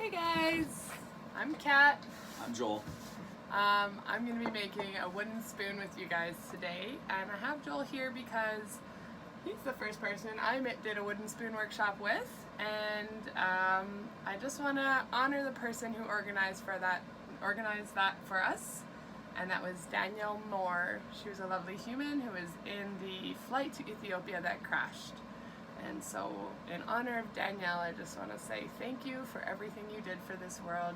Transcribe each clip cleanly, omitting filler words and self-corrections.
Hey guys, I'm Kat. I'm Joel. I'm going to be making a wooden spoon with you guys today, and I have Joel here because he's the first person I did a wooden spoon workshop with, and I just want to honor the person who organized that for us, and that was Danielle Moore. She was a lovely human who was in the flight to Ethiopia that crashed. And so, in honor of Danielle, I just want to say thank you for everything you did for this world.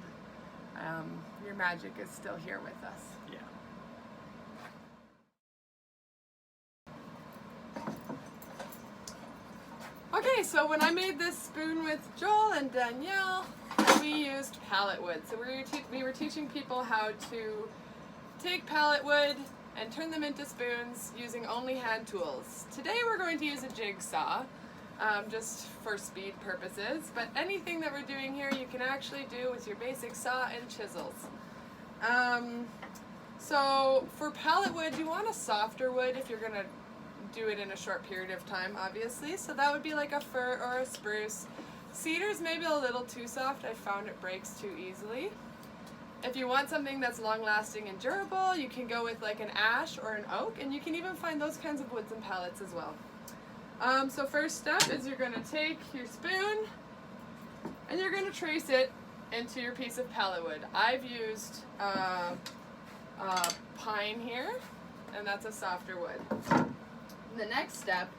Your magic is still here with us. Yeah. Okay, so when I made this spoon with Joel and Danielle, we used pallet wood. So we were teaching people how to take pallet wood and turn them into spoons using only hand tools. Today we're going to use a jigsaw. Just for speed purposes, but anything that we're doing here you can actually do with your basic saw and chisels. So for pallet wood you want a softer wood if you're going to do it in a short period of time, obviously, so that would be like a fir or a spruce. Cedar's maybe a little too soft. I found it breaks too easily. If you want something that's long lasting and durable, you can go with like an ash or an oak, and you can even find those kinds of woods and pallets as well. So first step is you're going to take your spoon and you're going to trace it into your piece of pallet wood. I've used pine here, and that's a softer wood. The next step,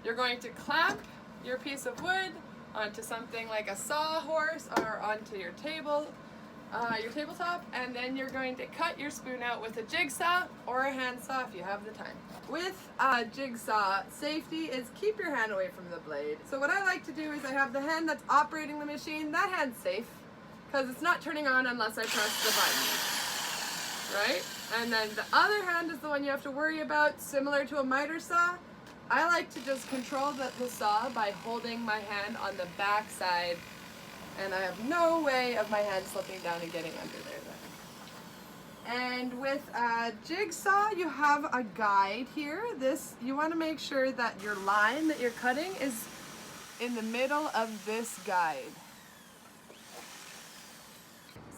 you're going to clamp your piece of wood onto something like a sawhorse or onto your tabletop, and then you're going to cut your spoon out with a jigsaw or a handsaw if you have the time. With a jigsaw, safety is keep your hand away from the blade. So what I like to do is I have the hand that's operating the machine. That hand's safe because it's not turning on unless I press the button, right? And then the other hand is the one you have to worry about, similar to a miter saw. I like to just control the saw by holding my hand on the back side, and I have no way of my hand slipping down and getting under there. And with a jigsaw, you have a guide here. You want to make sure that your line that you're cutting is in the middle of this guide.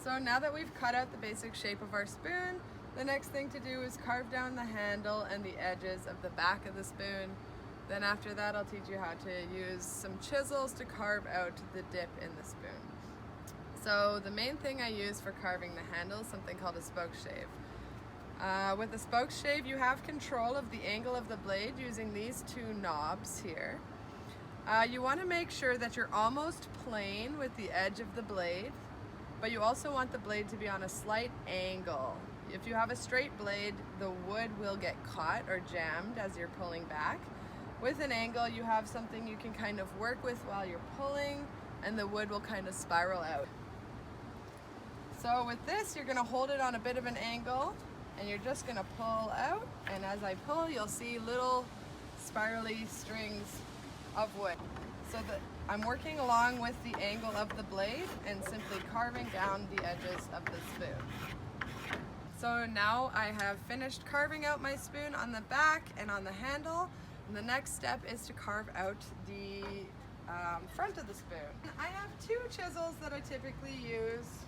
So now that we've cut out the basic shape of our spoon, the next thing to do is carve down the handle and the edges of the back of the spoon. Then after that, I'll teach you how to use some chisels to carve out the dip in the spoon. So the main thing I use for carving the handle is something called a spoke shave. With a spoke shave, you have control of the angle of the blade using these two knobs here. You want to make sure that you're almost plane with the edge of the blade, but you also want the blade to be on a slight angle. If you have a straight blade, the wood will get caught or jammed as you're pulling back. With an angle, you have something you can kind of work with while you're pulling, and the wood will kind of spiral out. So with this, you're going to hold it on a bit of an angle, and you're just going to pull out, and as I pull, you'll see little spirally strings of wood. So that I'm working along with the angle of the blade and simply carving down the edges of the spoon. So now I have finished carving out my spoon on the back and on the handle. And the next step is to carve out the front of the spoon. I have two chisels that I typically use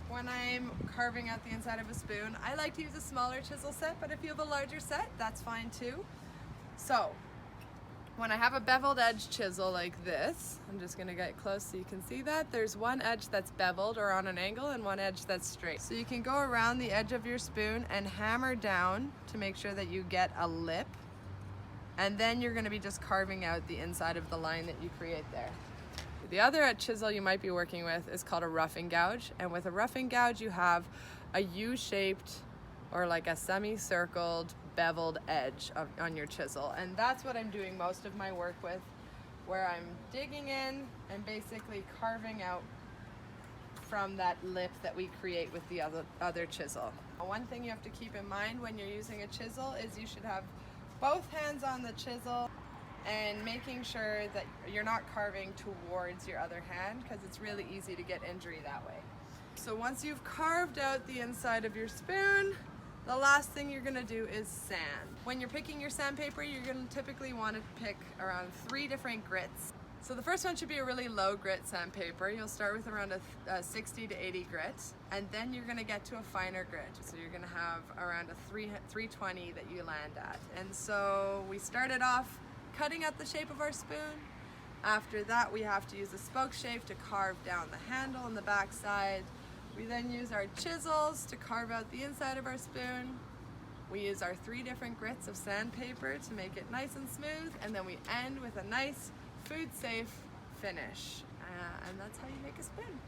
when I'm carving out the inside of a spoon. I like to use a smaller chisel set, but if you have a larger set, that's fine too. So when I have a beveled edge chisel like this, I'm just gonna get close so you can see that. There's one edge that's beveled or on an angle and one edge that's straight. So you can go around the edge of your spoon and hammer down to make sure that you get a lip. And then you're going to be just carving out the inside of the line that you create there. The other chisel you might be working with is called a roughing gouge. And with a roughing gouge, you have a U-shaped or like a semicircled beveled edge on your chisel. And that's what I'm doing most of my work with, where I'm digging in and basically carving out from that lip that we create with the other chisel. One thing you have to keep in mind when you're using a chisel is you should have both hands on the chisel and making sure that you're not carving towards your other hand, because it's really easy to get injury that way. So once you've carved out the inside of your spoon, the last thing you're going to do is sand. When you're picking your sandpaper, you're going to typically want to pick around 3 different grits. So the first one should be a really low grit sandpaper. You'll start with around a 60 to 80 grit, and then you're gonna get to a finer grit. So you're gonna have around a 320 that you land at. And so we started off cutting out the shape of our spoon. After that, we have to use a spoke shave to carve down the handle on the back side. We then use our chisels to carve out the inside of our spoon. We use our 3 different grits of sandpaper to make it nice and smooth, and then we end with a nice food safe finish. And that's how you make a spoon.